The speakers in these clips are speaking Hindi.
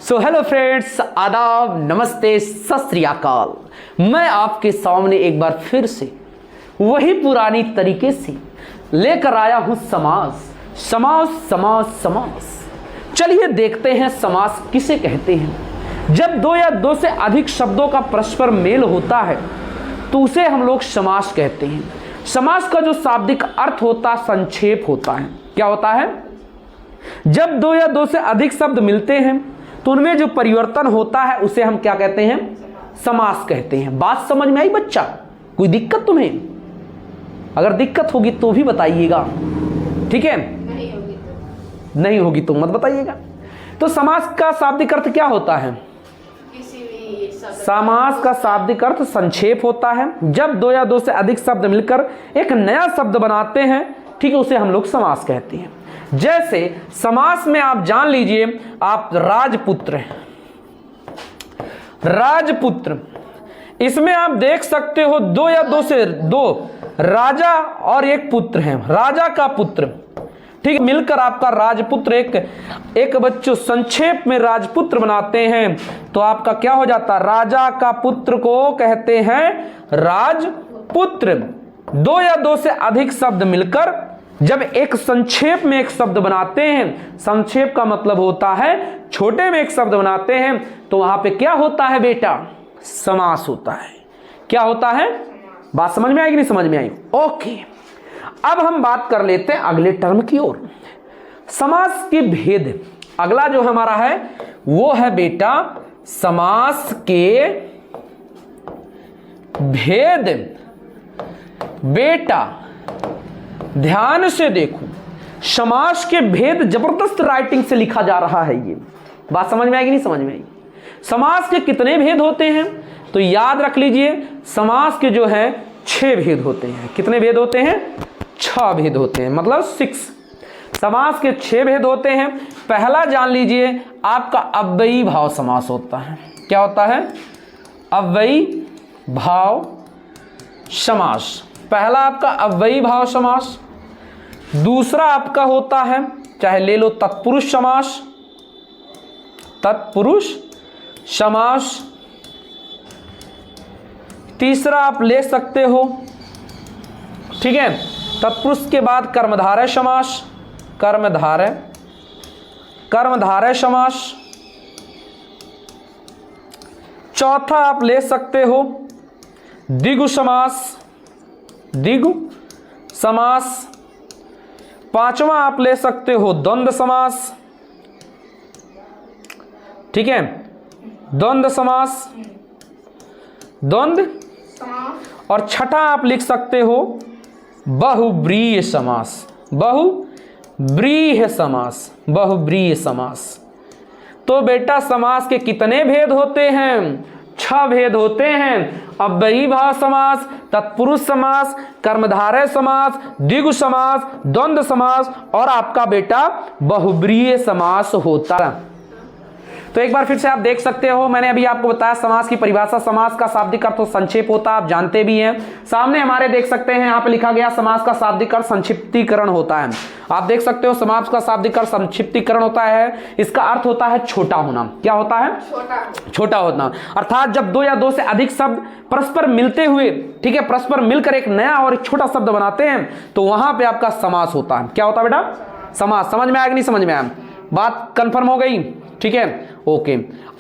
सो हेलो फ्रेंड्स, आदाब, नमस्ते, सत श्री अकाल। मैं आपके सामने एक बार फिर से वही पुरानी तरीके से लेकर आया हूं समास। चलिए देखते हैं समास किसे कहते हैं। जब दो या दो से अधिक शब्दों का परस्पर मेल होता है तो उसे हम लोग समास कहते हैं। समास का जो शाब्दिक अर्थ होता है संक्षेप होता है। क्या होता है? जब दो या दो से अधिक शब्द मिलते हैं तो उनमें जो परिवर्तन होता है उसे हम क्या कहते हैं? समास कहते हैं। बात समझ में आई बच्चा? कोई दिक्कत तुम्हें? अगर दिक्कत होगी तो भी बताइएगा, ठीक है? नहीं होगी तो मत बताइएगा। तो समास का शाब्दिक अर्थ क्या होता है? समास का शाब्दिक अर्थ संक्षेप होता है। जब दो या दो से अधिक शब्द मिलकर एक नया शब्द बनाते हैं, ठीक है, उसे हम लोग समास कहते हैं। जैसे समास में आप जान लीजिए, आप राजपुत्र हैं, राजपुत्र, इसमें आप देख सकते हो दो या दो से दो राजा और एक पुत्र हैं, राजा का पुत्र, ठीक है, मिलकर आपका राजपुत्र एक बच्चों संक्षेप में राजपुत्र बनाते हैं तो आपका क्या हो जाता है? राजा का पुत्र को कहते हैं राजपुत्र। दो या दो से अधिक शब्द मिलकर जब एक संक्षेप में एक शब्द बनाते हैं, संक्षेप का मतलब होता है छोटे में एक शब्द बनाते हैं, तो वहां पे क्या होता है बेटा? समास होता है। क्या होता है? बात समझ में आई कि नहीं समझ में आई? ओके, अब हम बात कर लेते हैं अगले टर्म की ओर। समास के भेद। अगला जो हमारा है वो है बेटा समास के भेद। बेटा ध्यान से देखो, समास के भेद जबरदस्त राइटिंग से लिखा जा रहा है। ये बात समझ में आएगी नहीं समझ में आई? समास के कितने भेद होते हैं तो याद रख लीजिए, समास के जो है 6 भेद होते हैं। कितने भेद होते हैं? 6 भेद होते हैं, मतलब 6। समास के 6 भेद होते हैं। पहला जान लीजिए, आपका अव्ययी भाव समास होता है। क्या होता है? अव्ययी भाव समास। पहला आपका अव्ययी भाव समास। दूसरा आपका होता है, चाहे ले लो तत्पुरुष समास, तत्पुरुष समास। तीसरा आप ले सकते हो, ठीक है, तत्पुरुष के बाद कर्मधारय समास, कर्मधारय समास। चौथा आप ले सकते हो द्विगु समास, द्विगु समास। पांचवा आप ले सकते हो द्वंद्व समास, ठीक है, द्वंद्व समास, द्वंद्व। और छठा आप लिख सकते हो बहुब्रीहि समास, बहुब्रीहि समास, बहुब्रीहि समास। तो बेटा समास के कितने भेद होते हैं? 6 भेद होते हैं। अव्ययी भाव समास, तत्पुरुष समास, कर्मधारय समास, द्विगु समास, द्वंद्व समास और आपका बेटा बहुब्रीहि समास होता है। तो एक बार फिर से आप देख सकते हो, मैंने अभी आपको बताया समास की परिभाषा। समास का शाब्दिक अर्थ संक्षेप होता है, आप जानते भी हैं। सामने हमारे देख सकते हैं, यहाँ पे लिखा गया समास का शाब्दिक अर्थ संक्षिप्तीकरण होता है। आप देख सकते हो समास का शाब्दिक अर्थ संक्षिप्तीकरण होता है। इसका अर्थ होता है छोटा होना। क्या होता है? छोटा होना। अर्थात जब दो या दो से अधिक शब्द परस्पर मिलते हुए, ठीक है, परस्पर मिलकर एक नया और एक छोटा शब्द बनाते हैं तो वहां पे आपका समास होता है। क्या होता है बेटा? समास। समझ में आया कि नहीं समझ में आया? बात कंफर्म हो गई? ठीक है, ओके।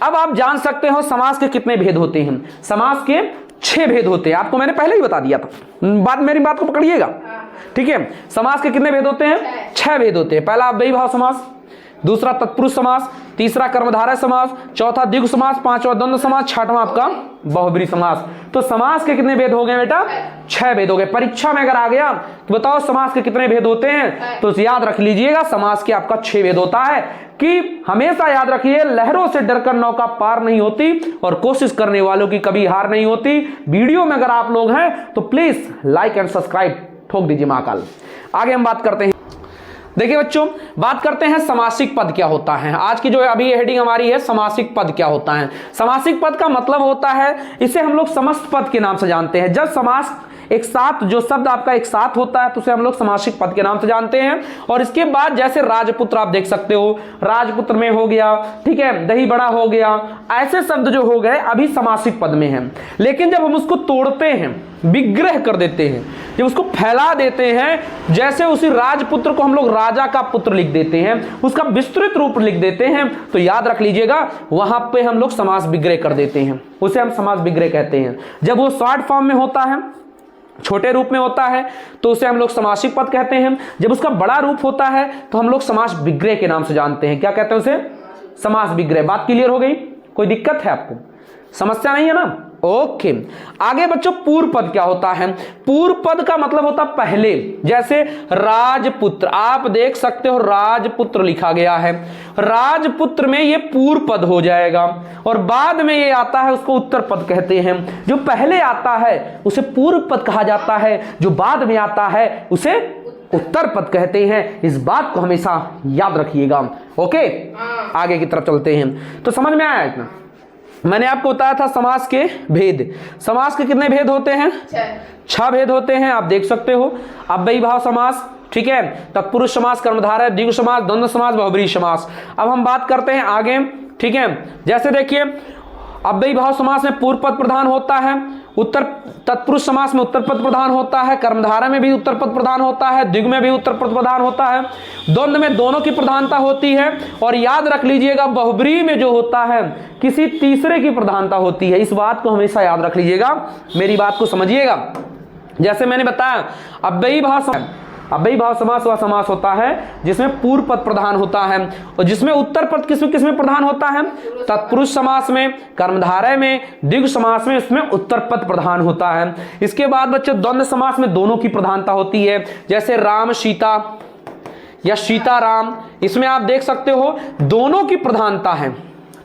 अब आप जान सकते हो समास के कितने भेद होते हैं। समास के 6 भेद होते हैं। आपको मैंने पहले ही बता दिया था, मेरी बात को पकड़िएगा, ठीक है। समास के कितने भेद होते हैं? 6 भेद होते हैं। पहला अव्ययी भाव समास, दूसरा तत्पुरुष समास, तीसरा कर्मधारय समास, चौथा द्विगु समास, पांचवा द्वंद्व समास, छठवां आपका बहुब्रीहि समास। तो समास के कितने भेद हो गए बेटा? 6 भेद हो गए। परीक्षा में अगर आ गया तो बताओ समास के कितने भेद होते हैं, तो याद रख लीजिएगा समास के आपका 6 भेद होता है। कि हमेशा याद रखिए, लहरों से डरकर नौका पार नहीं होती और कोशिश करने वालों की कभी हार नहीं होती। वीडियो में अगर आप लोग हैं तो प्लीज लाइक एंड सब्सक्राइब ठोक दीजिए महाकाल। आगे हम बात करते हैं। देखिए बच्चों, बात करते हैं समासिक पद क्या होता है। आज की जो अभी हेडिंग हमारी है समासिक पद क्या होता है। समासिक पद का मतलब होता है, इसे हम लोग समस्त पद के नाम से जानते हैं। जब समास एक साथ जो शब्द आपका एक साथ होता है तो उसे हम लोग समासिक पद के नाम से जानते हैं। और इसके बाद जैसे राजपुत्र आप देख सकते हो, राजपुत्र में हो गया, ठीक है, दही बड़ा हो गया, ऐसे शब्द जो हो गए अभी समासिक पद में हैं। लेकिन जब हम उसको तोड़ते हैं, विग्रह कर देते हैं, जब उसको फैला देते हैं, जैसे उसी राजपुत्र को हम लोग राजा का पुत्र लिख देते हैं, उसका विस्तृत रूप लिख देते हैं, तो याद रख लीजिएगा वहां पे हम लोग समास विग्रह कर देते हैं, उसे हम समास विग्रह कहते हैं। जब वो शॉर्ट फॉर्म में होता है, छोटे रूप में होता है, तो उसे हम लोग समासिक पद कहते हैं। जब उसका बड़ा रूप होता है तो हम लोग समास विग्रह के नाम से जानते हैं। क्या कहते हैं उसे? समास विग्रह। बात क्लियर हो गई? कोई दिक्कत है आपको? समस्या नहीं है ना? ओके। आगे बच्चों पूर्व पद क्या होता है? पूर्व पद का मतलब होता पहले, जैसे राजपुत्र, आप देख सकते हो राजपुत्र लिखा गया है, राजपुत्र में ये पूर्व पद हो जाएगा, और बाद में ये आता है उसको उत्तर पद कहते हैं। जो पहले आता है उसे पूर्व पद कहा जाता है, जो बाद में आता है उसे उत्तर पद कहते हैं। इस बात को हमेशा याद रखिएगा। ओके, आगे की तरफ चलते हैं। तो समझ में आया इतना? मैंने आपको बताया था समास के भेद। समास के कितने भेद होते हैं? 6 भेद होते हैं, आप देख सकते हो। अव्ययी भाव समास, ठीक है, तत्पुरुष समास, कर्मधारय, द्विगु समास, द्वंद्व समास, बहुब्रीहि समास। अब हम बात करते हैं आगे, ठीक है। जैसे देखिए अव्ययी भाव समास में पूर्व पद प्रधान होता है, उत्तर तत्पुरुष समास में उत्तर पद प्रधान होता है, कर्मधारय में भी उत्तर पद प्रधान होता है, द्विगु में भी उत्तर पद प्रधान होता है, द्वंद्व में दोनों की प्रधानता होती है, और याद रख लीजिएगा बहुब्रीहि में जो होता है किसी तीसरे की प्रधानता होती है। इस बात को हमेशा याद रख लीजिएगा, मेरी बात को समझिएगा। जैसे मैंने बताया अव्ययी भाव समास वह समास होता है जिसमें पूर्व पद प्रधान होता है, और जिसमें उत्तर पद किसमें प्रधान होता है? तत्पुरुष समास में, कर्मधारय में, द्विगु समास में उसमें उत्तर पद प्रधान होता है। इसके बाद बच्चों द्वंद्व समास में दोनों की प्रधानता होती है, जैसे राम सीता या सीता राम, इसमें आप देख सकते हो दोनों की प्रधानता है,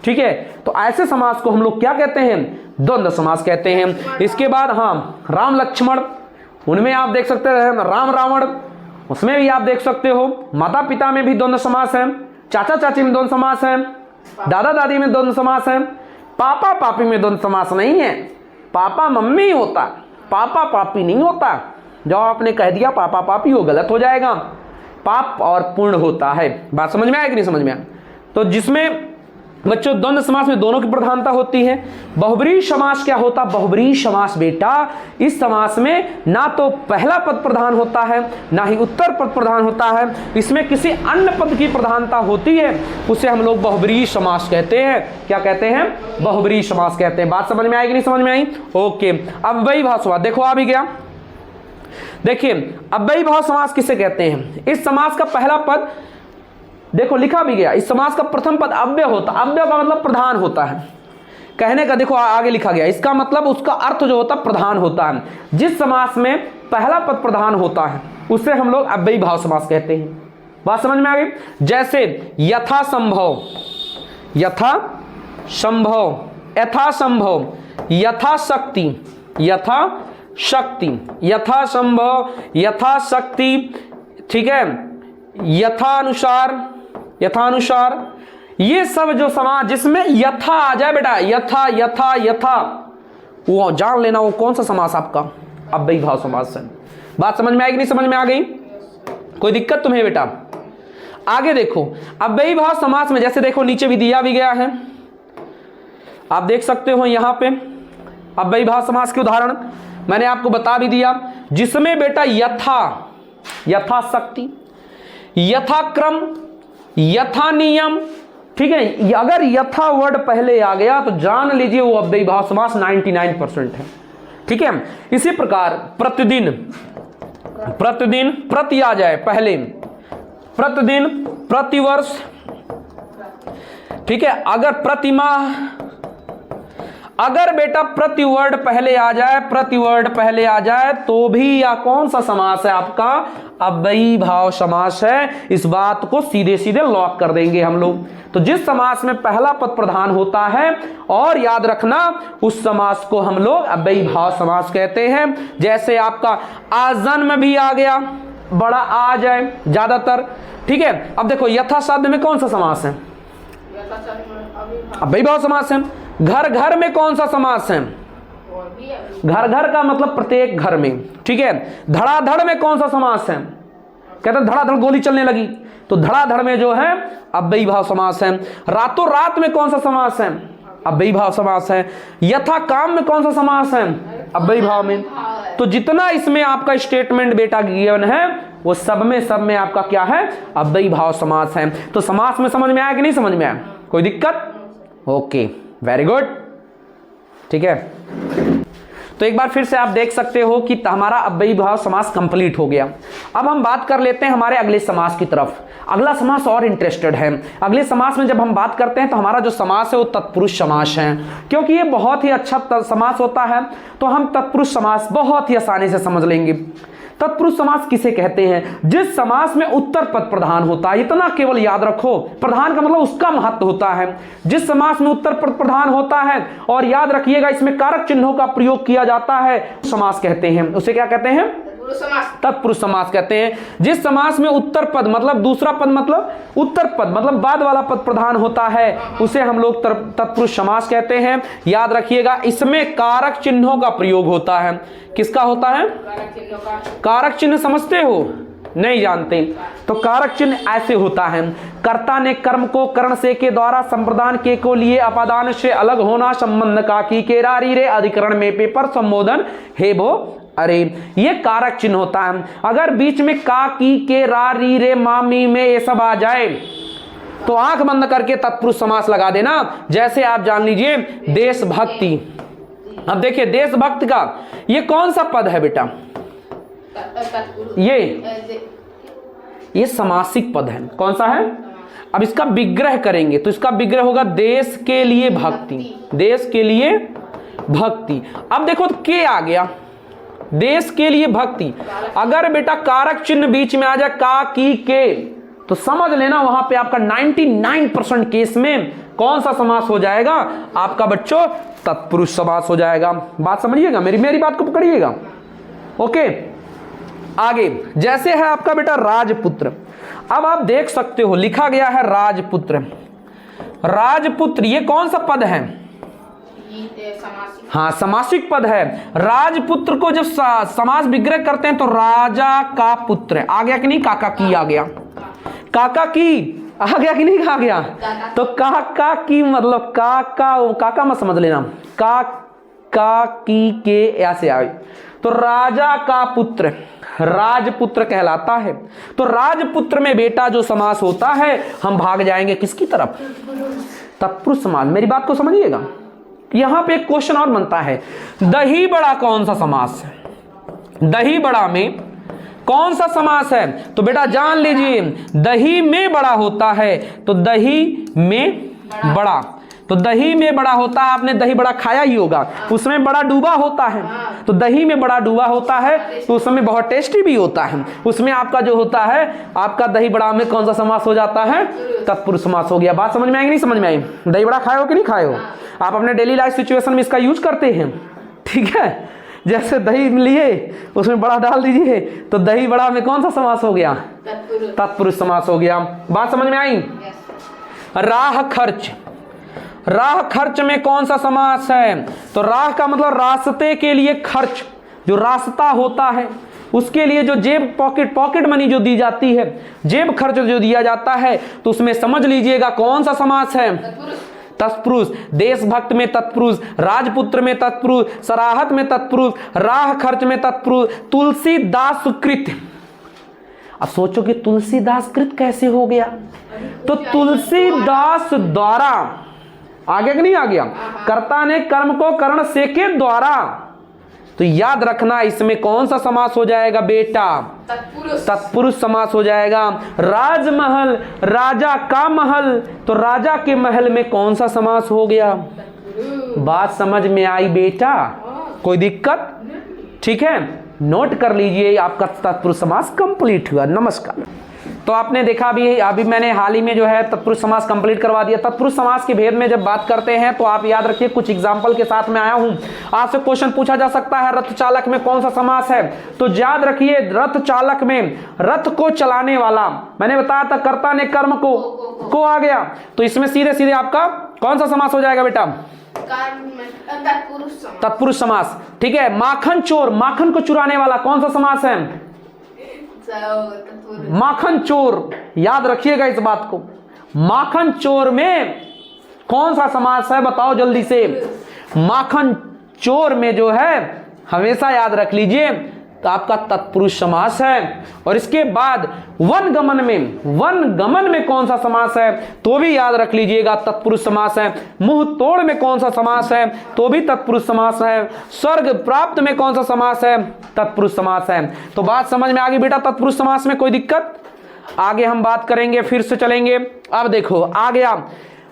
ठीक है। तो ऐसे समास को हम लोग क्या कहते हैं? द्वंद्व समास कहते हैं। इसके बाद हाँ, राम लक्ष्मण, उनमें आप देख सकते हैं राम रावण, उसमें भी आप देख सकते हो। माता पिता में भी द्वंद्व समास है, चाचा चाची में द्वंद्व समास है, दादा दादी में द्वंद्व समास है, पापा पापी में द्वंद्व समास नहीं है। पापा मम्मी होता, पापा पापी नहीं होता। जब आपने कह दिया पापा पापी वो गलत हो जाएगा, पाप और पूर्ण होता है। बात समझ में आया कि नहीं समझ में आया? तो जिसमें बच्चों द्वंद्व समास में दोनों की प्रधानता होती है। बहुब्रीहि समास क्या होता? बहुब्रीहि समास बेटा, इस समास में ना तो पहला पद प्रधान होता है ना ही उत्तर पद प्रधान होता है, इसमें किसी अन्य पद की प्रधानता होती है, उसे हम लोग बहुब्रीहि समास कहते हैं। क्या कहते हैं? बहुब्रीहि समास कहते हैं। बात समझ में आएगी नहीं समझ में आई? ओके। अब वही भाव समास देखो आ भी गया। देखिए अव्ययी भाव समास किसे कहते हैं? इस समास का पहला पद देखो लिखा भी गया, इस समास का प्रथम पद अव्यय होता, अव्यय का मतलब प्रधान होता है। कहने का देखो आगे लिखा गया, इसका मतलब उसका अर्थ जो होता प्रधान होता है। जिस समास में पहला पद प्रधान होता है उसे हम लोग अव्ययी भाव समास कहते हैं। बात समझ में आ गई? जैसे यथा संभव, यथा संभव, यथा संभव, यथा शक्ति, यथा शक्ति, यथा संभव, यथा शक्ति, ठीक है, यथानुसार, यथानुसार, ये सब जो समास जिसमें यथा आ जाए बेटा, यथा यथा यथा, वो जान लेना वो कौन सा समास आपका? अव्ययी भाव समास है। बात समझ में आएगी नहीं समझ में आ गई? कोई दिक्कत तुम्हें बेटा? आगे देखो अव्ययी भाव समास में जैसे देखो नीचे भी दिया भी गया है, आप देख सकते हो यहां पे अव्ययी भाव समास के उदाहरण मैंने आपको बता भी दिया, जिसमें बेटा यथा, यथा शक्ति, यथाक्रम, यथा नियम, ठीक है। अगर यथा वर्ड पहले आ गया तो जान लीजिए वो अव्ययी भाव समास 99% है, ठीक है। इसी प्रकार प्रतिदिन, प्रतिदिन प्रति आ जाए पहले, प्रतिदिन, प्रतिवर्ष, ठीक है। अगर प्रतिमाह, अगर बेटा प्रति वर्ड पहले आ जाए, प्रति वर्ड पहले आ जाए तो भी या कौन सा समास है आपका? अव्ययी भाव समास है। इस बात को सीधे सीधे लॉक कर देंगे हम लोग। तो जिस समास में पहला पद प्रधान होता है, और याद रखना उस समास को हम लोग अव्ययी भाव समास कहते हैं। जैसे आपका आजन्म भी आ गया, बड़ा आ जाए ज्यादातर, ठीक है। अब देखो यथा शब्द में कौन सा समास है? अव्ययी भाव समास है। घर घर में कौन सा समास है? घर घर का मतलब प्रत्येक घर में, ठीक है। धड़ाधड़ में कौन सा समास है? कहते हैं धड़ाधड़ गोली चलने लगी, तो धड़ाधड़ में जो है अव्ययी भाव समास है। रातों रात में कौन सा समास है? अव्ययी भाव समास है। यथा काम में कौन सा समास है? अव्ययी भाव में। तो जितना इसमें आपका स्टेटमेंट बेटा गिवन है वो सब में आपका क्या है? अव्ययी भाव समास है। तो समास में समझ में आया कि नहीं समझ में आया? कोई दिक्कत? ओके, वेरी गुड, ठीक है। तो एक बार फिर से आप देख सकते हो कि हमारा अव्ययी भाव समास कंप्लीट हो गया। अब हम बात कर लेते हैं हमारे अगले समास की तरफ। अगला समास और इंटरेस्टेड है। अगले समास में जब हम बात करते हैं तो हमारा जो समास है वो तत्पुरुष समास है। क्योंकि ये बहुत ही अच्छा समास होता है तो हम तत्पुरुष समास बहुत ही आसानी से समझ लेंगे। तत्पुरुष समास किसे कहते हैं? जिस समास में उत्तर पद प्रधान होता है, इतना केवल याद रखो। प्रधान का मतलब उसका महत्व होता है। जिस समास में उत्तर पद प्रधान होता है, और याद रखिएगा इसमें कारक चिन्हों का प्रयोग किया जाता है, समास कहते हैं। उसे क्या कहते हैं? तत्पुरुष समास कहते हैं। जिस समास में उत्तर पद मतलब दूसरा पद मतलब उत्तर पद मतलब बाद वाला पद प्रधान होता है उसे हम लोग तत्पुरुष समास कहते हैं। याद रखिएगा इसमें कारक चिन्हों का प्रयोग होता है। किसका होता है? कारक चिन्ह समझते हो? नहीं जानते? तो कारक चिन्ह ऐसे होता है। कर्ता ने कर्म को कर्ण से के द्वारा संप्रदान के को लिए अपादान से अलग होना, संबंध का की के रारी रे अधिकरण में पेपर संबोधन हे भो अरे, ये कारक चिन्ह होता है। अगर बीच में का की के रा री रे मामी में ये सब आ जाए तो आंख बंद करके तत्पुरुष समास लगा देना। जैसे आप जान लीजिए देशभक्ति। अब देखिए देशभक्त का ये कौन सा पद है बेटा? ये समासिक पद है। कौन सा है? अब इसका विग्रह करेंगे तो इसका विग्रह होगा देश के लिए भक्ति। देश के लिए भक्ति। अब देखो तो के आ गया, देश के लिए भक्ति। अगर बेटा कारक चिन्ह बीच में आ जाए का की के तो समझ लेना वहां पे आपका 99% केस में कौन सा समास हो जाएगा? आपका बच्चों तत्पुरुष समास हो जाएगा। बात समझिएगा, मेरी बात को पकड़िएगा। ओके, आगे जैसे है आपका बेटा राजपुत्र। अब आप देख सकते हो लिखा गया है राजपुत्र। राजपुत्र ये कौन सा पद है? हाँ, समासिक पद है। राजपुत्र को जब समास विग्रह करते हैं तो राजा का पुत्र आ गया कि नहीं? काका की आ गया। काका की आ गया कि नहीं? आ गया। तो काका की मतलब काका मत समझ लेना, काका की के ऐसे आए तो राजा का पुत्र राजपुत्र कहलाता है। तो राजपुत्र में बेटा जो समास होता है हम भाग जाएंगे किसकी तरफ? तत्पुरुष समास। मेरी बात को समझिएगा। यहां पे एक क्वेश्चन और बनता है, दही बड़ा कौन सा समास है? दही बड़ा में कौन सा समास है? तो बेटा जान लीजिए दही में बड़ा होता है तो दही में बड़ा, तो दही में बड़ा होता है। आपने दही बड़ा खाया ही होगा, उसमें बड़ा डूबा होता है। तो दही में बड़ा डूबा होता है तो उसमें बहुत टेस्टी भी होता है। उसमें आपका जो होता है आपका दही बड़ा में कौन सा समास हो जाता है? तत्पुरुष समास हो गया। बात समझ में आएगी नहीं समझ में आई? दही बड़ा खाए हो कि नहीं खाए हो? आप अपने डेली लाइफ सिचुएशन में इसका यूज करते हैं, ठीक है। जैसे दही लिए उसमें बड़ा डाल दीजिए तो दही बड़ा में कौन सा समास हो गया? तत्पुरुष समास हो गया। बात समझ में आई? राह खर्च। राह खर्च में कौन सा समास है? तो राह का मतलब रास्ते के लिए खर्च, जो रास्ता होता है उसके लिए जो जेब पॉकेट मनी जो दी जाती है, जेब खर्च जो दिया जाता है, तो उसमें समझ लीजिएगा कौन सा समास है? तत्पुरुष। देशभक्त में तत्पुरुष, राजपुत्र में तत्पुरुष, सराहत में तत्पुरुष, राह खर्च में तत्पुरुष, तुलसीदास कृत। अब सोचो कि तुलसीदास कृत कैसे हो गया? तो तुलसीदास द्वारा आ गया कि नहीं आ गया? कर्ता ने कर्म को कर्ण से के द्वारा। तो याद रखना इसमें कौन सा समास हो जाएगा बेटा? तत्पुरुष समास हो जाएगा। राजमहल, राजा का महल, तो राजा के महल में कौन सा समास हो गया? बात समझ में आई बेटा? कोई दिक्कत? ठीक है, नोट कर लीजिए, आपका तत्पुरुष समास कंप्लीट हुआ। नमस्कार। तो आपने देखा अभी मैंने हाल ही में जो है तत्पुरुष समास कंप्लीट करवा दिया। तत्पुरुष समास के भेद में जब बात करते हैं तो आप याद रखिए कुछ एग्जांपल के साथ में आया हूं। आपसे क्वेश्चन पूछा जा सकता है रथ चालक में कौन सा समास है? तो याद रखिए रथ चालक में रथ को चलाने वाला, मैंने बताया था कर्ता ने कर्म को आ गया, तो इसमें सीधे सीधे आपका कौन सा समास हो जाएगा बेटा? तत्पुरुष समास। ठीक है, माखन चोर, माखन को चुराने वाला कौन सा समास है? माखन चोर, याद रखिएगा इस बात को। माखन चोर में कौन सा समास है बताओ जल्दी से। माखन चोर में जो है हमेशा याद रख लीजिए तो आपका तत्पुरुष समास है। और इसके बाद वन गमन में कौन सा समास है तो भी याद रख लीजिएगा, तत्पुरुष समास है। मुंह तोड़ में कौन सा समास है तो भी तत्पुरुष समास है। स्वर्ग प्राप्त में कौन सा समास है? तत्पुरुष समास है। तो बात समझ में आ गई बेटा तत्पुरुष समास में, कोई दिक्कत? आगे हम बात करेंगे, फिर से चलेंगे। अब देखो आ गया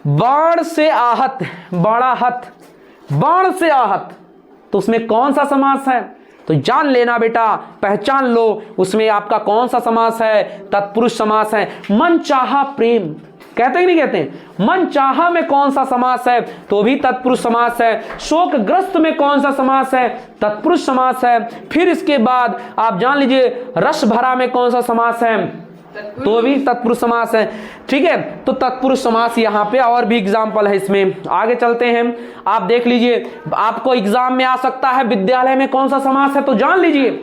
बाण से आहत, बाणाहत, बाण से आहत, तो उसमें कौन सा समास है? तो जान लेना बेटा, पहचान लो उसमें आपका कौन सा समास है? तत्पुरुष समास है। मन चाहा प्रेम, कहते कि नहीं कहते? मन चाहा में कौन सा समास है तो भी तत्पुरुष समास है। शोकग्रस्त में कौन सा समास है? तत्पुरुष समास है। फिर इसके बाद आप जान लीजिए रस भरा में कौन सा समास है तो भी तत्पुरुष समास है। ठीक है, तो तत्पुरुष समास यहाँ पे और भी एग्जाम्पल है इसमें। आगे चलते हैं, आप देख लीजिए, आपको एग्जाम में आ सकता है विद्यालय में कौन सा समास है तो जान लीजिए,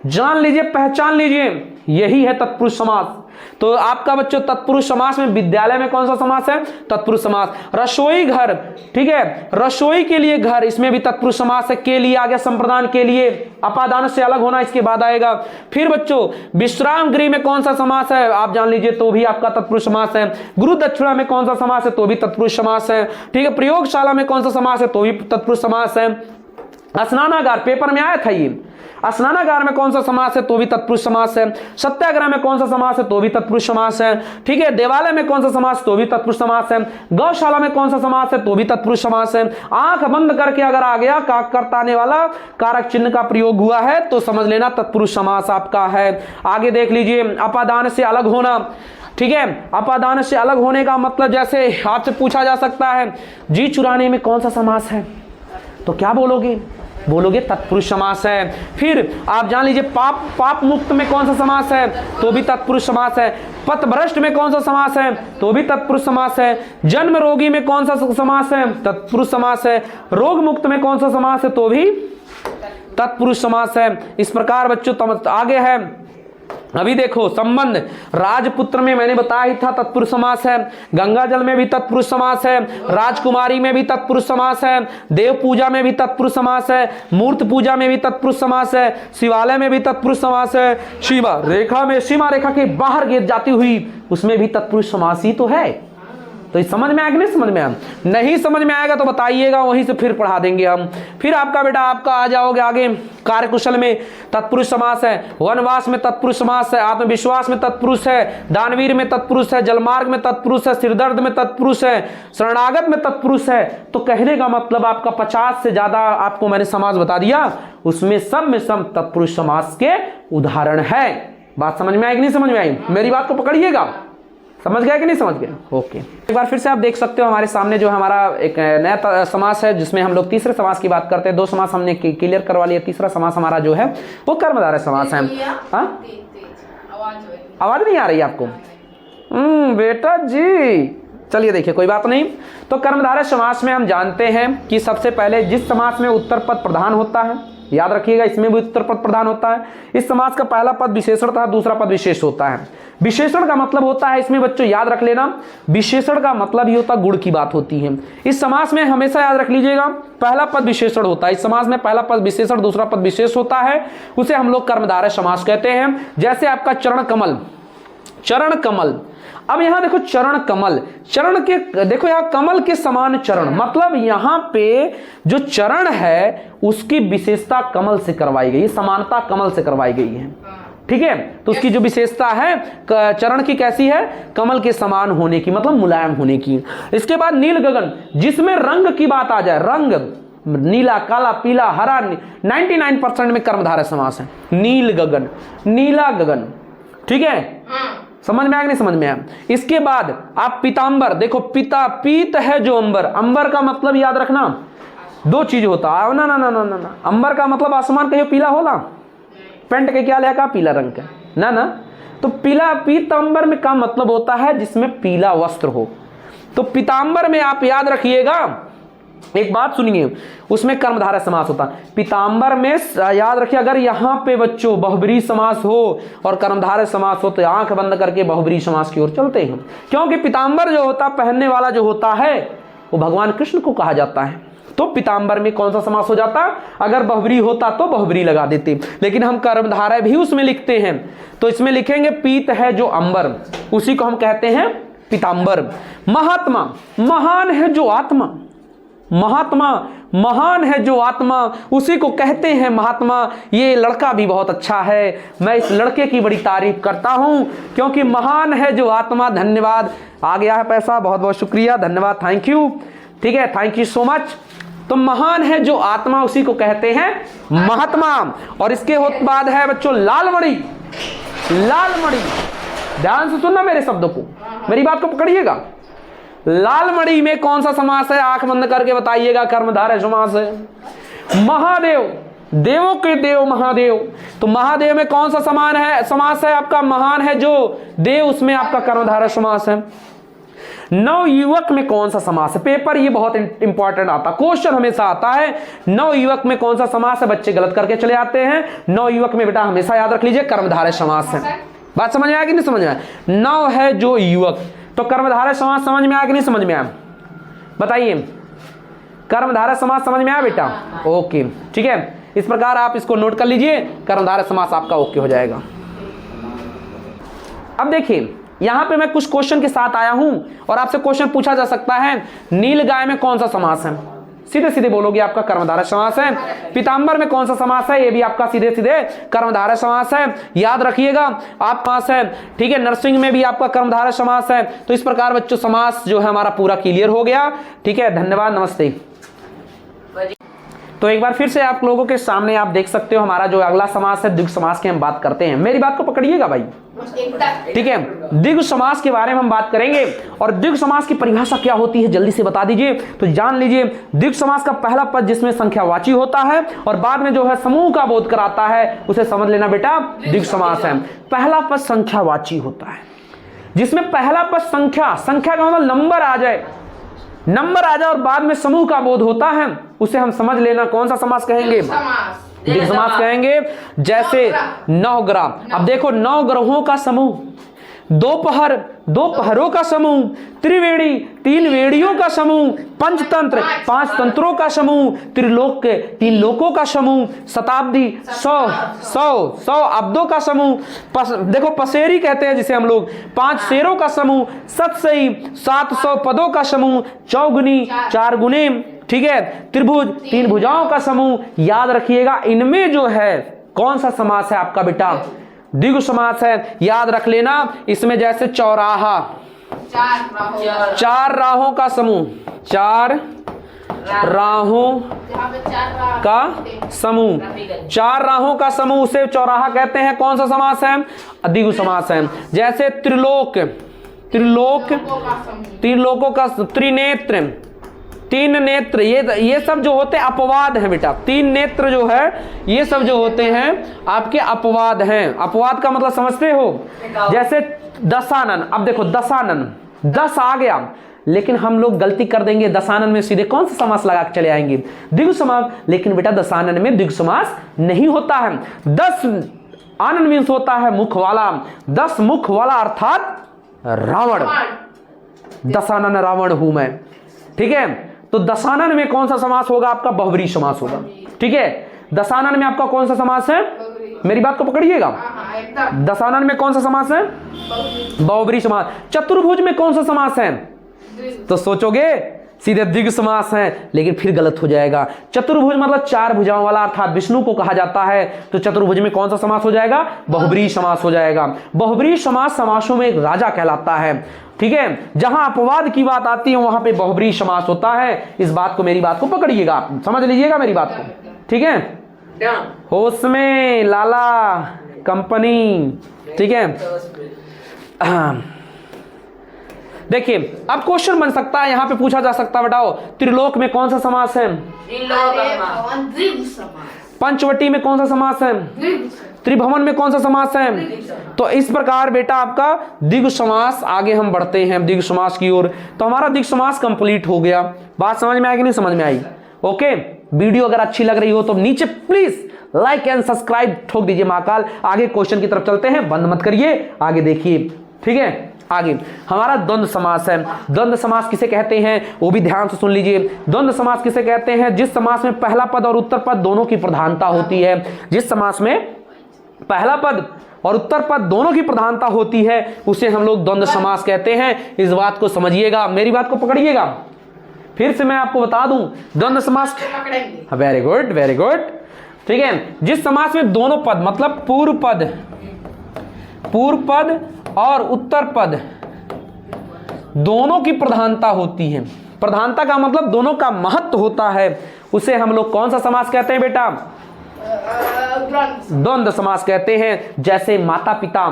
जान लीजिए, पहचान लीजिए, यही है तत्पुरुष समास। तो आपका बच्चों तत्पुरुष समास में विद्यालय में कौन सा समास है? तत्पुरुष समास। रसोई घर, ठीक है, रसोई के लिए घर, इसमें भी तत्पुरुष समास है। के लिए आ गया संप्रदान के लिए, अपादान से अलग होना इसके बाद आएगा। फिर बच्चों विश्राम गृह में कौन सा समास है आप जान लीजिए तो भी आपका तत्पुरुष समास है। गुरु दक्षिणा में कौन सा समास है तो भी तत्पुरुष समास है। ठीक है, प्रयोगशाला में कौन सा समास है तो भी तत्पुरुष समास है। स्नानागार, पेपर में आया था ये, स्नानागार में कौन सा समास है तो भी तत्पुरुष समास है। सत्याग्रह में कौन सा समास है तो भी तत्पुरुष समास है। ठीक है, देवालय में कौन सा समास तो भी तत्पुरुष समास है। गौशाला में कौन सा समास है तो भी तत्पुरुष समास है। आंख बंद करके अगर आ गया कर्ताने वाला कारक चिन्ह का प्रयोग हुआ है तो समझ लेना तत्पुरुष समास आपका है। आगे देख लीजिए, अपादान से अलग होना। ठीक है, अपादान से अलग होने का मतलब जैसे आपसे पूछा जा सकता है जी चुराने में कौन सा समास है तो क्या बोलोगे? बोलोगे तत्पुरुष समास है। फिर आप जान लीजिए पाप मुक्त में कौन सा समास है तो भी तत्पुरुष समास है। पथभ्रष्ट में कौन सा समास है तो भी तत्पुरुष समास है। जन्म रोगी में कौन सा समास है? तत्पुरुष समास है। रोग मुक्त में कौन सा समास है तो भी तत्पुरुष समास है। इस प्रकार बच्चों आगे है, अभी देखो संबंध, राजपुत्र में मैंने बताया ही था तत्पुरुष समास है। गंगा जल में भी तत्पुरुष समास है। राजकुमारी में भी तत्पुरुष समास है। देव पूजा में भी तत्पुरुष समास है। मूर्त पूजा में भी तत्पुरुष समास है। शिवालय में भी तत्पुरुष समास है। सीमा रेखा में, सीमा रेखा के बाहर गिर जाती हुई उसमें भी तत्पुरुष समास ही तो है। तो समझ में आएगा नहीं समझ में? नहीं समझ में आएगा तो बताइएगा, वहीं से फिर पढ़ा देंगे हम। फिर आपका बेटा आपका आ जाओगे आगे, कार्यकुशल में तत्पुरुष समास है। वनवास में तत्पुरुष समास है। आत्मविश्वास में तत्पुरुष है। दानवीर में तत्पुरुष है। जलमार्ग में तत्पुरुष है। सिरदर्द में तत्पुरुष है। शरणागत में तत्पुरुष है। तो कहने का मतलब आपका 50 से ज्यादा आपको मैंने समास बता दिया, उसमें सब में सब तत्पुरुष समास के उदाहरण है। बात समझ में आएगी नहीं समझ में आई? मेरी बात को पकड़िएगा, समझ गया कि नहीं समझ गया? ओके, एक बार फिर से आप देख सकते हो हमारे सामने जो हमारा एक नया समास है जिसमें हम लोग तीसरे समास की बात करते हैं। 2 समास हमने क्लियर करवा लिया, तीसरा समास हमारा जो है वो कर्मधारय समास है। आवाज नहीं आ रही आपको? बेटा जी चलिए देखिए कोई बात नहीं। तो कर्मधारय समास में हम जानते हैं कि सबसे पहले जिस समास में उत्तर पद प्रधान होता है, याद रखिएगा इसमें भी उत्तर पद प्रधान होता है। इस समास का पहला पद विशेषण तथा दूसरा पद विशेष होता है। विशेषण का मतलब होता है, इसमें बच्चों याद रख लेना, विशेषण का मतलब ही होता गुण की बात होती है। इस समास में हमेशा याद रख लीजिएगा पहला पद विशेषण होता है। इस समास में पहला पद विशेषण दूसरा पद विशेष होता है, उसे हम लोग कर्मधारय समास कहते हैं। जैसे आपका चरण कमल, चरण कमल। अब यहां देखो चरण कमल, चरण के देखो यहां कमल के समान चरण, मतलब यहां पे जो चरण है उसकी विशेषता कमल से करवाई गई, समानता कमल से करवाई गई है। ठीक है, तो उसकी जो विशेषता है चरण की कैसी है? कमल के समान होने की, मतलब मुलायम होने की। इसके बाद नील गगन, जिसमें रंग की बात आ जाए, रंग नीला, काला, पीला, हरा, 99% में कर्मधारय समास है। नील गगन, नीला गगन। ठीक है, समझ में आया नहीं समझ में आया? इसके बाद आप पीतांबर, देखो पिता पीत है जो अंबर, अंबर का मतलब याद रखना 2 चीज होता है। ना ना ना ना ना, अंबर का मतलब आसमान कहियो पीला होला, पेंट के क्या लिया पीला रंग का, ना ना। तो पीला पीतांबर में का मतलब होता है जिसमें पीला वस्त्र हो। तो पीतांबर में आप याद रखिएगा एक बात सुनिए, उसमें कर्मधारय समास होता है। पीतांबर में याद रखिए, अगर यहाँ पे बच्चों बहुब्रीहि समास हो और कर्मधारय समास हो तो आंख बंद करके बहुब्रीहि समास की ओर चलते हैं, क्योंकि पीतांबर जो होता पहनने वाला जो होता है वो भगवान कृष्ण को कहा जाता है। तो पीतांबर में कौन सा समास हो जाता? अगर बहुब्रीहि होता तो बहुब्रीहि लगा देते, लेकिन हम कर्मधारय भी उसमें लिखते हैं, तो इसमें लिखेंगे पीत है जो अंबर, उसी को हम कहते हैं पीतांबर। महात्मा, महान है जो आत्मा, महात्मा महान है जो आत्मा, उसी को कहते हैं महात्मा। ये लड़का भी बहुत अच्छा है, मैं इस लड़के की बड़ी तारीफ करता हूं क्योंकि महान है जो आत्मा। धन्यवाद, आ गया है पैसा, बहुत बहुत शुक्रिया, धन्यवाद, थैंक यू। ठीक है, थैंक यू सो मच। तो महान है जो आत्मा, उसी को कहते हैं महात्मा। और इसके बाद है बच्चों लालमणि। लालमणि, ध्यान से सुनना मेरे शब्दों को, मेरी बात को पकड़िएगा। लालमणि में कौन सा समास है? आंख बंद करके बताइएगा। कर्मधारय समास है। महादेव, देवों के देव महादेव, तो महादेव में कौन सा समान है? समास है आपका महान है जो देव, उसमें आपका कर्मधारय समास है। नवयुवक में कौन सा समास है? पेपर ये बहुत इंपॉर्टेंट आता, क्वेश्चन हमेशा आता है। नवयुवक में कौन सा समास है? बच्चे गलत करके चले आते हैं। नवयुवक में बेटा हमेशा याद रख लीजिए कर्मधारय समास है। बात समझ में आया कि नहीं समझ में आया? नव है जो युवक, तो कर्मधारय समास समझ में आया कि नहीं समझ में आया? बताइए, कर्मधारय समास समझ में आया बेटा? ओके, ठीक है, इस प्रकार आप इसको नोट कर लीजिए, कर्मधारय समास आपका ओके हो जाएगा। अब देखिए, यहां पे मैं कुछ क्वेश्चन के साथ आया हूं और आपसे क्वेश्चन पूछा जा सकता है, नीलगाय में कौन सा समास है? सीधे सीधे बोलोगे आपका कर्मधारय समास है। पीतांबर में कौन सा समास है? ये भी आपका सीधे सीधे कर्मधारय समास है, याद रखिएगा आप पास है। ठीक है, नरसिंह में भी आपका कर्मधारय समास है। तो इस प्रकार बच्चों समास जो है हमारा पूरा क्लियर हो गया। ठीक है, धन्यवाद, नमस्ते। तो एक बार फिर से आप लोगों के सामने आप देख सकते हो हमारा जो अगला समास है द्विगु समास की हम बात करते हैं। मेरी बात को पकड़िएगा भाई, ठीक है। द्विगु समास के बारे में हम बात करेंगे और द्विगु समास की परिभाषा क्या होती है जल्दी से बता दीजिए। तो जान लीजिए, द्विगु समास का पहला पद जिसमें संख्यावाची होता है और बाद में जो है समूह का बोध कराता है, उसे समझ लेना बेटा द्विगु समास है। पहला पद संख्यावाची होता है, जिसमें पहला पद संख्या का मतलब नंबर आ जाए, और बाद में समूह का बोध होता है, उसे हम समझ लेना कौन सा समास कहेंगे? द्विगु समास कहेंगे। जैसे नवग्रह, अब देखो, 9 ग्रहों का समूह, दो पहरों का समूह, त्रिवेणी 3 वेणियों का समूह, पंचतंत्र 5 तंत्रों का समूह, त्रिलोक 3 लोकों का समूह, शताब्दी 100 अब्दों का समूह, देखो पसेरी कहते हैं जिसे हम लोग, 5 शेरों का समूह, सतसई 700 पदों का समूह, चौगुनी 4 गुने, ठीक है, त्रिभुज 3 भुजाओं का समूह। याद रखिएगा, इनमें जो है कौन सा समास है आपका बेटा? द्विगु समास है, याद रख लेना। इसमें जैसे चौराहा, 4 राहों का समूह, 4 राहों का समूह, 4 राहों का समूह, उसे चौराहा कहते हैं। कौन सा समास है? द्विगु समास है। जैसे त्रिलोक 3 लोकों का, त्रिनेत्र 3 नेत्र, ये सब जो होते हैं अपवाद हैं बेटा। 3 नेत्र जो है ये सब जो होते हैं आपके अपवाद हैं। अपवाद का मतलब समझते हो? जैसे दशानन, अब देखो दशानन 10 आ गया, लेकिन हम लोग गलती कर देंगे, दशानन में सीधे कौन सा समास लगा के चले आएंगे? द्विगु समास। लेकिन बेटा दशानन में द्विगु समास नहीं होता है। 10 आनन मीन्स होता है मुख वाला, 10 मुख वाला अर्थात रावण, दशानन रावण हूं मैं। ठीक है, तो दशानन में कौन सा समास होगा आपका? बहुब्रीहि समास होगा। ठीक है, दशानन में आपका कौन सा समास है? मेरी बात को पकड़िएगा, दशानन में कौन सा समास है? बहुब्रीहि समास। चतुर्भुज में कौन सा समास है? तो सोचोगे सीधे द्विगु समास है, लेकिन फिर गलत हो जाएगा। चतुर्भुज मतलब 4 भुजाओं वाला, अर्थात विष्णु को कहा जाता है। तो चतुर्भुज में कौन सा समास हो जाएगा? बहुब्रीहि समास हो जाएगा। बहुब्रीहि समास समासों में एक राजा कहलाता है। ठीक है, जहां अपवाद की बात आती है वहां पे बहुब्रीहि समास होता है। इस बात को, मेरी बात को पकड़िएगा, आप समझ लीजिएगा मेरी बात को। ठीक है, होश में लाला कंपनी। ठीक है, देखिए अब क्वेश्चन बन सकता है, यहां पे पूछा जा सकता है, बताओ त्रिलोक में कौन सा समास है? पंचवटी में कौन सा समास है? त्रिभुवन में कौन सा समास है? तो इस प्रकार बेटा आपका द्विगु समास, आगे हम बढ़ते हैं द्विगु समास की ओर। तो हमारा द्विगु समास कंप्लीट हो गया। बात समझ में आई कि नहीं समझ में आई? ओके, वीडियो अगर अच्छी लग रही हो तो नीचे प्लीज लाइक एंड सब्सक्राइब ठोक दीजिए महाकाल। आगे क्वेश्चन की तरफ चलते हैं, बंद मत करिए, आगे देखिए। ठीक है, आगे हमारा द्वंद्व समास है। द्वंद्व समास किसे कहते हैं वो भी ध्यान से सुन लीजिए। द्वंद्व समास किसे कहते हैं? जिस समास में पहला पद और उत्तर पद दोनों की प्रधानता होती है। जिस समास में पहला पद और उत्तर पद दोनों की प्रधानता होती है उसे हम लोग द्वंद्व समास कहते हैं। इस बात को समझिएगा, मेरी बात को पकड़िएगा। फिर से मैं आपको बता दूं, द्वंद्व समास, वेरी गुड वेरी गुड, ठीक है। जिस समास में दोनों पद मतलब पूर्व पद और उत्तर पद दोनों की प्रधानता होती है, प्रधानता का मतलब दोनों का महत्व होता है, उसे हम लोग कौन सा समास कहते हैं बेटा? द्वंद्व समास कहते हैं। जैसे माता पिता,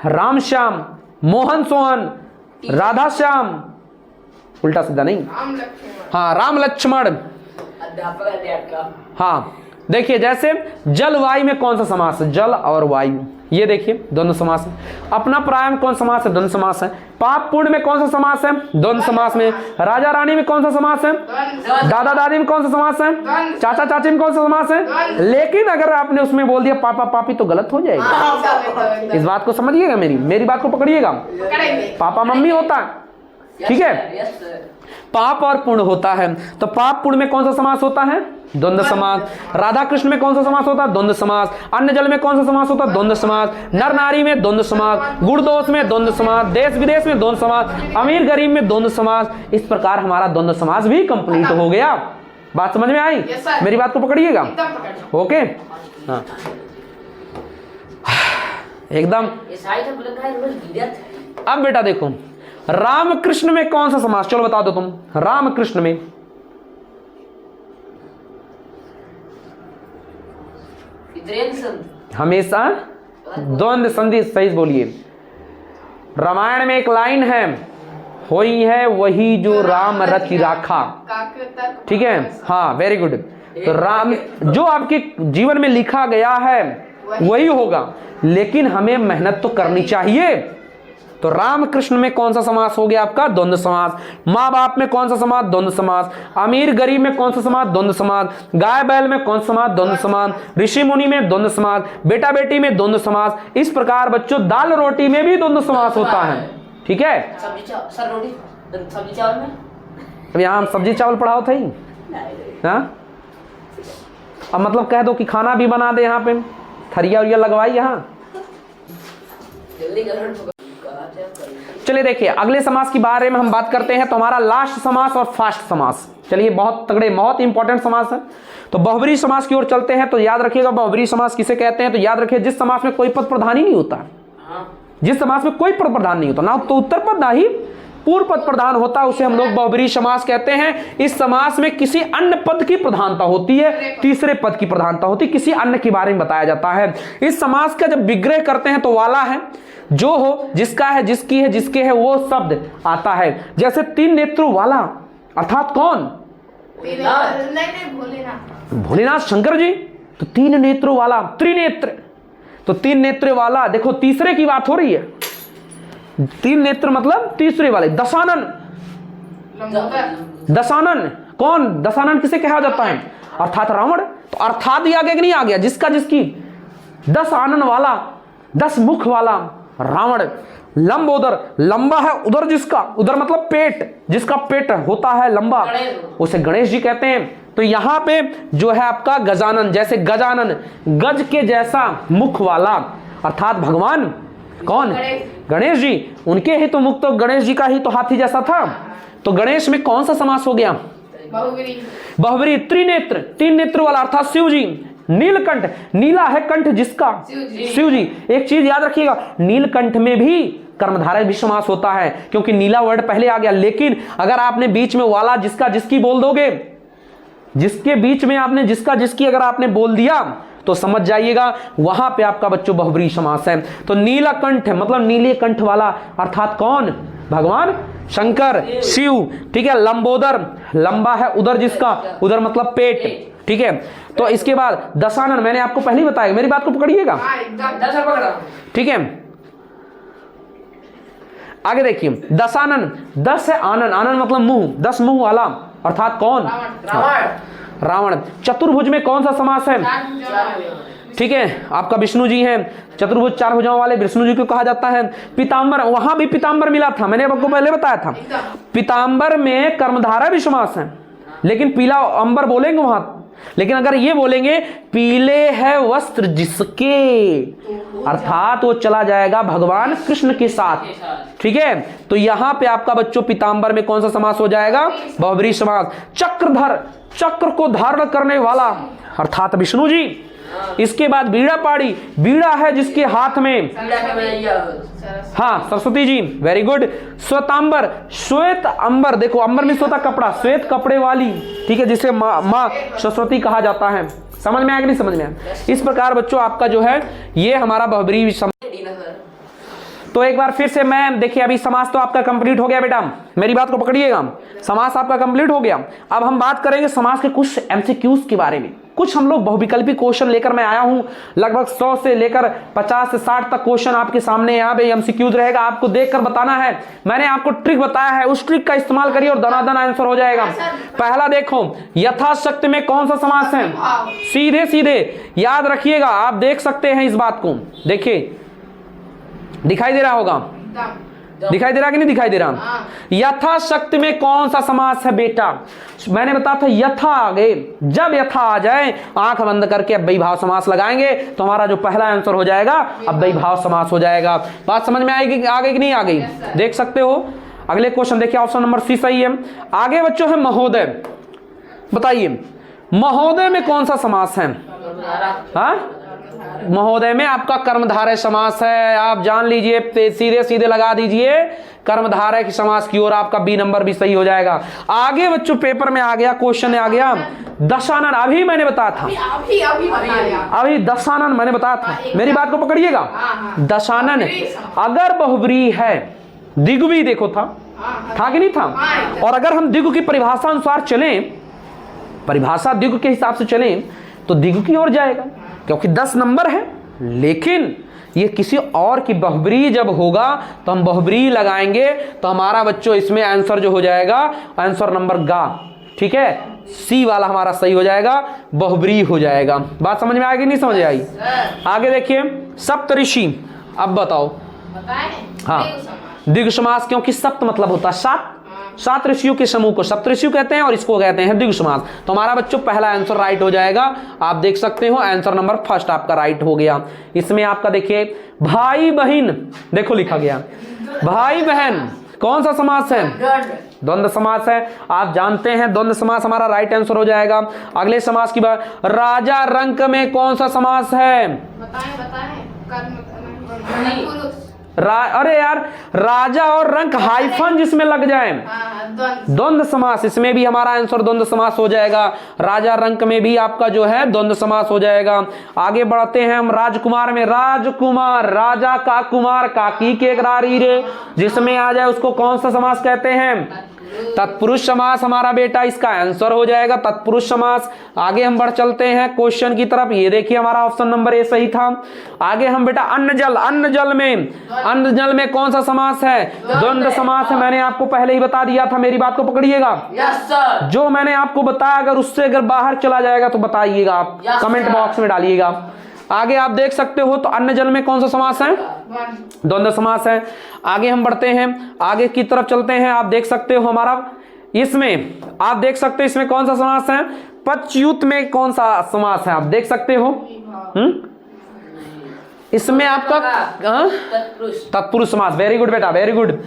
राम श्याम, मोहन सोहन, राधा श्याम, उल्टा सीधा नहीं, हाँ राम लक्ष्मण। हाँ देखिए, जैसे जल वायु में कौन सा समास है? जल और वायु, ये देखिए द्वंद्व समास है। अपना पराय में कौन समास है? द्वंद्व समास है। पाप पुण्य में कौन सा समास है? द्वंद्व समास में। राजा रानी में कौन सा समास है? दादा दादी में कौन सा समास है? चाचा चाची में कौन सा समास है? लेकिन अगर आपने उसमें बोल दिया पापा पापी तो गलत हो जाएगा। इस बात को समझिएगा, मेरी बात को पकड़िएगा। पापा मम्मी होता है, ठीक है, पाप और पुण्य होता है। तो पाप पुण्य में कौन सा समास होता है? द्वंद्व समास। राधा कृष्ण में कौन सा समास होता है? द्वंद्व समास। अन्न जल में कौन सा समास होता है? द्वंद्व समास। नर नारी में द्वंद्व समास। गुण दोष में द्वंद्व समास। देश विदेश में द्वंद्व समास। अमीर गरीब में द्वंद्व समास। इस प्रकार हमारा द्वंद्व समास भी कंप्लीट हो गया। बात समझ में आई? मेरी बात को पकड़िएगा, ओके। हाँ एकदम। अब बेटा देखो, रामकृष्ण में कौन सा समास? चलो बता दो तुम। रामकृष्ण में हमेशा द्वंद्व संधि, सही बोलिए। रामायण में एक लाइन है, होई है वही जो राम रचि राखा, ठीक है, हाँ वेरी गुड। तो राम जो आपके जीवन में लिखा गया है वही होगा, लेकिन हमें मेहनत तो करनी चाहिए। तो रामकृष्ण में कौन सा समास हो गया आपका? द्वंद्व समास। माँ बाप में कौन सा समास? द्वंद्व समास। अमीर गरीब में कौन सा समास? द्वंद्व समास। गाय बैल में कौन सा समास? द्वंद्व समास। ऋषि मुनि में द्वंद्व समास। बेटा बेटी में द्वंद्व समास। इस प्रकार बच्चों दाल रोटी में भी द्वंद्व समास होता है, ठीक है। सब्जी चावल में अब यहाँ हम सब्जी चावल पढ़ाओ थे, हाँ? अब मतलब कह दो कि खाना भी बना दे, यहाँ पे थरिया उरिया लगवाई यहाँ। चलिए देखिए, अगले समास के बारे में हम बात करते हैं। तो हमारा लास्ट समास और फास्ट समास, चलिए बहुत तगड़े, बहुत इंपॉर्टेंट समास है। तो बहुब्रीहि समास की ओर चलते हैं। तो याद रखिएगा बहुब्रीहि समास किसे कहते हैं? तो याद रखिए, जिस समास में कोई पद प्रधान ही नहीं होता, जिस समास में कोई पद प्रधान नहीं होता, ना तो उत्तर पद ना ही पूर्व पद प्रधान होता, उसे हम लोग बहुब्रीहि समास कहते हैं। इस समास में किसी अन्य पद की प्रधानता होती है, तीसरे पद की प्रधानता होती है, किसी अन्य के बारे में बताया जाता है। इस समास का जब विग्रह करते हैं तो वाला है, जो हो, जिसका है, जिसकी है, जिसके है, वो शब्द आता है। जैसे तीन नेत्रों वाला अर्थात कौन? भोलेनाथ शंकर जी। तो तीन नेत्रों वाला, त्रिनेत्र, तो तीन नेत्र वाला, देखो तीसरे की बात हो रही है। तीन नेत्र मतलब तीसरे वाले। दशानन, दशानन कौन? दशानन किसे कहा जाता है? अर्थात रावण। तो अर्थात ही आ गया कि नहीं आ गया? जिसका जिसकी, 10 आनन वाला, 10 मुख वाला रावण। लंबोदर, लंबा है उदर जिसका, उदर मतलब पेट, जिसका पेट होता है लंबा, उसे गणेश जी कहते हैं। तो यहां पे जो है आपका गजानन, जैसे गजानन, गज के जैसा मुख वाला, अर्थात भगवान कौन? गणेश जी। उनके ही तो मुख, तो गणेश जी का ही तो हाथी जैसा था। तो गणेश में कौन सा समास हो गया? बहुब्रीहि। त्रिनेत्र, तीन नेत्र वाला अर्थात शिव जी। नीलकंठ, नीला है कंठ जिसका, शिव जी। एक चीज याद रखिएगा, नीलकंठ में भी कर्मधारय भी समास होता है, क्योंकि नीला वर्ड पहले आ गया। लेकिन अगर आपने बीच में वाला, जिसका जिसकी बोल दोगे, जिसके बीच में आपने जिसका जिसकी अगर आपने बोल दिया तो समझ जाइएगा वहां पे आपका बच्चों बहुब्रीहि समास है। तो नीलकंठ है मतलब नीले कंठ वाला, अर्थात कौन? भगवान शंकर, शिव। ठीक है, लंबोदर, लंबा है उदर जिसका, उदर मतलब पेट। ठीक है, तो इसके बाद दशानन, मैंने आपको पहले ही बताया, मेरी बात को पकड़िएगा। ठीक है, आगे देखिए, दशानन, दस है आनन, आनन मतलब मुंह, 10 मुंह वाला, अर्थात कौन? रावण। चतुर्भुज में कौन सा समास है? ठीक है, आपका विष्णु जी हैं, चतुर्भुज 4 भुजाओं वाले विष्णु जी को कहा जाता है। पीतांबर, वहां भी पीतांबर मिला था, मैंने आपको पहले बताया था। पीतांबर में कर्मधारय भी समास है, लेकिन पीला अंबर बोलेंगे वहां, लेकिन अगर ये बोलेंगे पीले है वस्त्र जिसके, अर्थात वो चला जाएगा भगवान कृष्ण के साथ। ठीक है, तो यहां पे आपका बच्चों पीतांबर में कौन सा समास हो जाएगा? बहुब्रीहि समास। चक्रधर, चक्र को धारण करने वाला, अर्थात विष्णु जी। इसके बाद बीड़ा पाड़ी, बीड़ा है जिसके हाथ में, हाँ सरस्वती जी, वेरी गुड। श्वेतांबर, श्वेत अंबर, देखो अंबर में श्वेता कपड़ा, श्वेत कपड़े वाली, ठीक है, जिसे माँ सरस्वती कहा जाता है। समझ में आया कि नहीं समझ में आया? इस प्रकार बच्चों आपका जो है ये हमारा बहुब्रीहि समास। तो एक बार फिर से मैं देखिए, अभी समास तो आपका कंप्लीट हो गया बेटा, मेरी बात को पकड़िएगा, समास आपका कंप्लीट हो गया। अब हम बात करेंगे समास के कुछ एमसीक्यूज के बारे में। कुछ हम लोग बहुविकल्पी क्वेश्चन लेकर मैं आया हूं, लगभग 100 से लेकर 50 से 60 तक क्वेश्चन आपके सामने यहाँ पे एमसीक्यूज रहेगा, आपको देखकर बताना है। मैंने आपको ट्रिक बताया है, उस ट्रिक का इस्तेमाल करिए और दनादन आंसर हो जाएगा। पहला देखो, यथाशक्ति में कौन सा समास है? सीधे सीधे याद रखिएगा, आप देख सकते हैं इस बात को। देखिए दिखाई दे रहा होगा, दिखाई दे रहा कि नहीं दिखाई दे रहा? यथाशक्ति में कौन सा समास है बेटा? मैंने बताया था यथा आगे, जब यथा आ जाए आंख बंद करके अव्ययी भाव समास लगाएंगे तो हमारा जो पहला आंसर हो जाएगा अव्ययी भाव समास हो जाएगा। बात समझ में आएगी आगे कि नहीं आ गई? देख सकते हो। अगले क्वेश्चन देखिए, ऑप्शन नंबर सी सही है। आगे बच्चों है महोदय, बताइए महोदय में कौन सा समास है? हाँ, महोदय में आपका कर्मधारय समास है, आप जान लीजिए, सीधे सीधे लगा दीजिए कर्मधारय की समास की ओर, आपका बी नंबर भी सही हो जाएगा। आगे बच्चों पेपर में आ गया, क्वेश्चन आ गया दशानन, अभी मैंने बताया था, अभी दशानन मैंने बताया था, मेरी बात को पकड़िएगा। दशानन अगर बहुब्रीहि है, दिग्वी देखो था कि नहीं था? और अगर हम दिगु की परिभाषा अनुसार चलें, परिभाषा दिगु के हिसाब से चलें तो दिगु की ओर जाएगा, क्योंकि 10 नंबर है। लेकिन ये किसी और की बहुब्रीहि जब होगा तो हम बहुब्रीहि लगाएंगे, तो हमारा बच्चों इसमें आंसर जो हो जाएगा, आंसर नंबर गा, ठीक है, सी वाला हमारा सही हो जाएगा, बहुब्रीहि हो जाएगा। बात समझ में आएगी नहीं समझ आई? आगे देखिए सप्तऋषि, अब बताओ। हाँ, दिग् समास, क्योंकि सप्त मतलब होता है 7, 7 ऋषियों के समूह को सप्तऋषि कहते हैं और इसको कहते हैं दिग् समास। तो हमारा बच्चों पहला आंसर राइट हो जाएगा। आप देख सकते हो आंसर नंबर फर्स्ट आपका राइट हो गया। इसमें आपका देखिए भाई बहन, देखो लिखा गया भाई बहन, कौन सा समास है? द्वंद्व समास है। आप जानते हैं द्वंद्व समास हमारा राइट आंसर हो जाएगा। अगले समास की बात, राजा रंक में कौन सा समास है? अरे यार, राजा और रंक हाइफन जिसमें लग जाए, द्वंद्व समास, इसमें भी हमारा आंसर द्वंद्व समास हो जाएगा। राजा रंक में भी आपका जो है द्वंद्व समास हो जाएगा। आगे बढ़ते हैं हम राजकुमार में, राजकुमार, राजा का कुमार, काकी के करारी रे, जिसमें आ जाए उसको कौन सा समास कहते हैं? तत्पुरुष समास हमारा बेटा इसका आंसर हो जाएगा, तत्पुरुष समास। आगे हम बढ़ चलते हैं क्वेश्चन की तरफ, ये देखिए हमारा ऑप्शन नंबर ए सही था। आगे हम बेटा अन्न जल, अन्न जल में कौन सा समास है? द्वंद्व समास है, मैंने आपको पहले ही बता दिया था, मेरी बात को पकड़िएगा। जो मैंने आपको बताया अगर उससे अगर बाहर चला जाएगा तो बताइएगा, आप कमेंट बॉक्स में डालिएगा। आगे आप देख सकते हो तो अन्न जल में कौन सा समास है? द्वंद्व समास है। आगे हम बढ़ते हैं, आगे की तरफ चलते हैं। आप देख सकते हो हमारा इसमें, आप देख सकते हो इसमें कौन सा समास है? पदच्युत में कौन सा समास है? आप देख सकते हो इसमें आपका तत्पुरुष समास। वेरी गुड बेटा, वेरी गुड,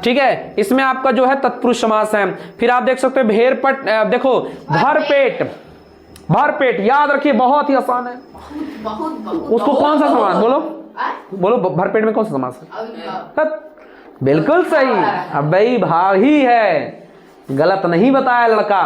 ठीक है, इसमें आपका जो है तत्पुरुष समास है। फिर आप देख सकते हो भेड़पट, देखो भरपेट, भरपेट याद रखिए, बहुत ही आसान है। उसको कौन सा समास बोलो? बोलो भरपेट में कौन सा समास है? बिल्कुल सही, अव्ययी भाव ही है, गलत नहीं बताया लड़का।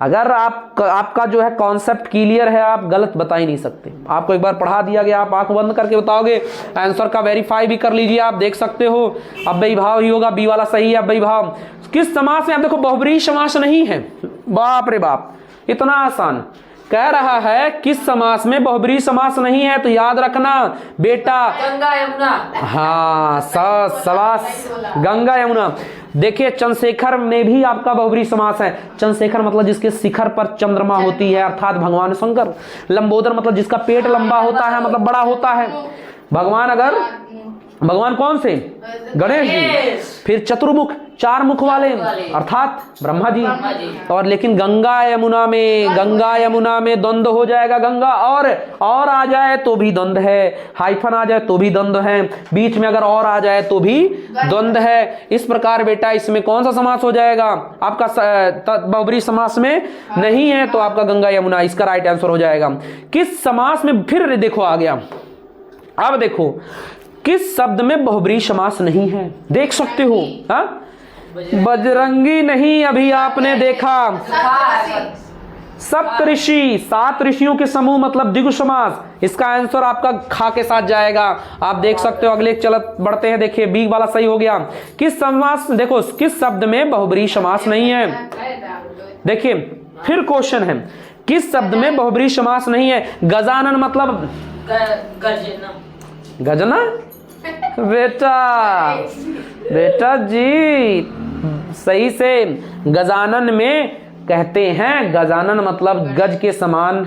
अगर आपका जो है कॉन्सेप्ट क्लियर है, आप गलत बता ही नहीं सकते। आपको एक बार पढ़ा दिया गया, आप आंख बंद करके बताओगे, आंसर का वेरीफाई भी कर लीजिए, आप देख सकते हो। अव्ययी भाव ही होगा, बी वाला सही है अव्ययी भाव। किस समास में, आप देखो बहुब्रीहि समास नहीं है, बाप रे बाप इतना आसान। कह रहा है किस समास में बहुब्रीहि समास नहीं है, तो याद रखना बेटा गंगा यमुना। हाँ समास गंगा यमुना। देखिए चंद्रशेखर में भी आपका बहुब्रीहि समास है। चंद्रशेखर मतलब जिसके शिखर पर चंद्रमा होती है, अर्थात भगवान शंकर। लंबोदर मतलब जिसका पेट लंबा होता है, मतलब बड़ा होता है। भगवान कौन से? गणेश जी। फिर चतुर्मुख, 4 मुख वाले अर्थात ब्रह्मा जी। और लेकिन गंगा यमुना में द्वंद्व हो जाएगा। गंगा और आ जाए तो भी द्वंद्व है, हाइफन आ जाए तो भी द्वंद्व है, बीच में अगर और आ जाए तो भी द्वंद्व है। इस प्रकार बेटा इसमें कौन सा समास हो जाएगा आपका? बहुब्रीहि समास में नहीं है, तो आपका गंगा यमुना इसका राइट आंसर हो जाएगा। किस समास में, फिर देखो आ गया। अब देखो किस शब्द में बहुब्रीहि समास नहीं है, देख सकते हो। हाँ, बजरंगी नहीं अभी आपने देखा। सप्तऋषि, 7 ऋषियों के समूह मतलब द्विगु समास। इसका आंसर आपका खा के साथ जाएगा, आप देख सकते हो। अगले चलत बढ़ते हैं, देखिए बी वाला सही हो गया। किस समास, देखो किस शब्द में बहुब्रीहि समास नहीं है। देखिए फिर क्वेश्चन है, किस शब्द में बहुब्रीहि समास नहीं है? गजानन मतलब गजना। बेटा जी सही से गजानन में कहते हैं, गजानन मतलब गज के समान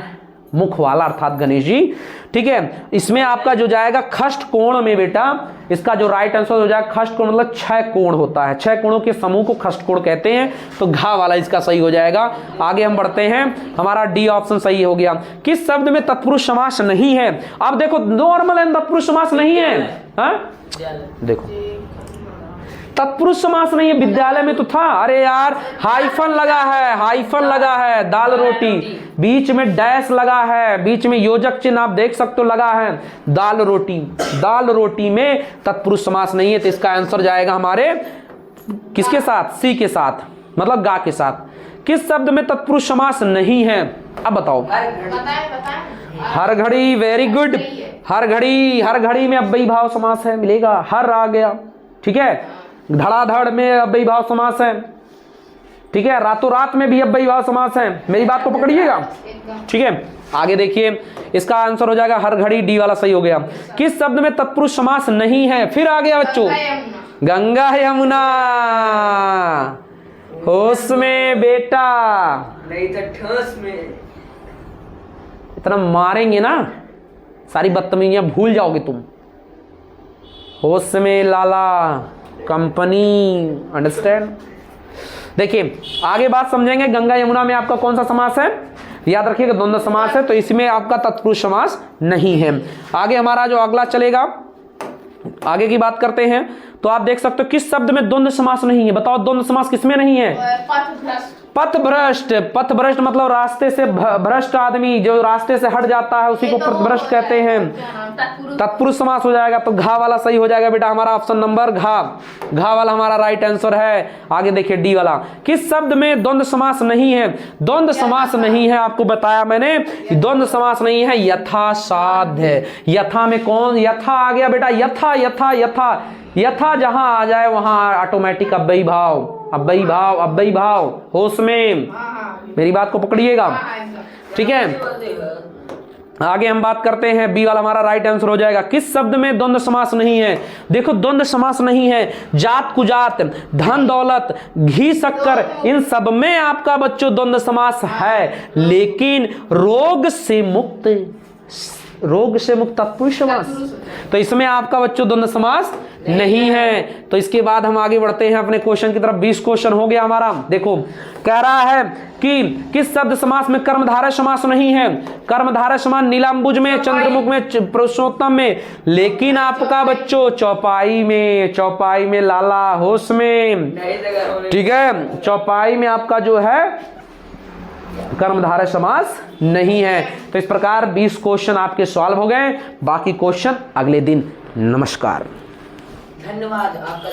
मुख वाला अर्थात गणेश जी। ठीक है, इसमें आपका जो जाएगा खष्ट कोण में बेटा, इसका जो राइट आंसर हो जाएगा खष्ट कोण मतलब 6 कोण होता है, 6 कोणों के समूह को खष्ट कोण कहते हैं, तो घा वाला इसका सही हो जाएगा। आगे हम बढ़ते हैं, हमारा डी ऑप्शन सही हो गया। किस शब्द में तत्पुरुष समास नहीं है? अब देखो नॉर्मल एंड तत्पुरुष समास नहीं है। हाँ देखो तत्पुरुष समास नहीं है, विद्यालय में तो था। अरे यार हाइफन लगा है, दाल रोटी, बीच में डैश लगा है, बीच में योजक चिन्ह आप देख सकते हो लगा है, दाल रोटी में तत्पुरुष समास नहीं है, तो इसका आंसर जाएगा हमारे किसके साथ? सी के साथ, मतलब गा के साथ। किस शब्द में तत्पुरुष समास नहीं है? अब बताओ। हर घड़ी, वेरी गुड। हर घड़ी में अव्ययी भाव समास है, मिलेगा, हर आ गया। ठीक है, धड़ाधड़ में अव्ययी भाव समास है। ठीक है, रातों रात में भी अव्ययी भाव समास है। मेरी बात को पकड़िएगा। ठीक है, आगे देखिए इसका आंसर हो जाएगा हर घड़ी, डी वाला सही हो गया। किस शब्द में तत्पुरुष समास नहीं है? फिर आ गया बच्चों, गंगा यमुना। होश में बेटा, नहीं तो ठोस में। इतना मारेंगे ना सारी बदतमीजियां भूल जाओगे तुम। होश में लाला कंपनी, अंडरस्टैंड। देखिए आगे बात समझेंगे। गंगा यमुना में आपका कौन सा समास है? याद रखिएगा द्वंद्व समास है, तो इसमें आपका तत्पुरुष समास नहीं है। आगे हमारा जो अगला चलेगा, आगे की बात करते हैं, तो आप देख सकते हो किस शब्द में द्वंद्व समास नहीं है? बताओ द्वंद्व समास किसमें नहीं है? पथभ्रष्ट मतलब रास्ते से भ्रष्ट आदमी, जो रास्ते से हट जाता है उसी को पथभ्रष्ट कहते हैं। तत्पुरुष समास हो जाएगा, तो घा वाला सही हो जाएगा बेटा हमारा ऑप्शन नंबर घा वाला हमारा राइट आंसर है। आगे देखिए डी वाला। किस शब्द में द्वंद्व समास नहीं है? द्वंद्व समास नहीं है, आपको बताया मैंने, द्वंद्व समास नहीं है, यथासाध्य। यथा में कौन? यथा आ गया बेटा, यथा जहां आ जाए वहां ऑटोमेटिक अव्ययी भाव होश में। मेरी बात को पकड़िएगा। ठीक है, आगे हम बात करते हैं, बी वाला हमारा राइट आंसर हो जाएगा। किस शब्द में द्वंद्व समास नहीं है? देखो द्वंद्व समास नहीं है, जात कुजात, धन दौलत, घी शक्कर, इन सब में आपका बच्चों द्वंद्व समास है, लेकिन रोग से मुक्त तत्पुरुष समास, तो इसमें आपका बच्चों द्वंद्व समास नहीं है। तो इसके बाद हम आगे बढ़ते हैं अपने क्वेश्चन की तरफ। 20 क्वेश्चन हो गया हमारा। देखो कह रहा है कि किस शब्द समास में कर्मधारय समास नहीं है? कर्मधारय समास नीलांबुज में, चंद्रमुख में, पुरुषोत्तम में, लेकिन आपका बच्चों चौपाई में लाला, होश में। ठीक है, चौपाई में आपका जो है कर्मधारय समास नहीं है। तो इस प्रकार 20 क्वेश्चन आपके सॉल्व हो गए, बाकी क्वेश्चन अगले दिन। नमस्कार, धन्यवाद आपका।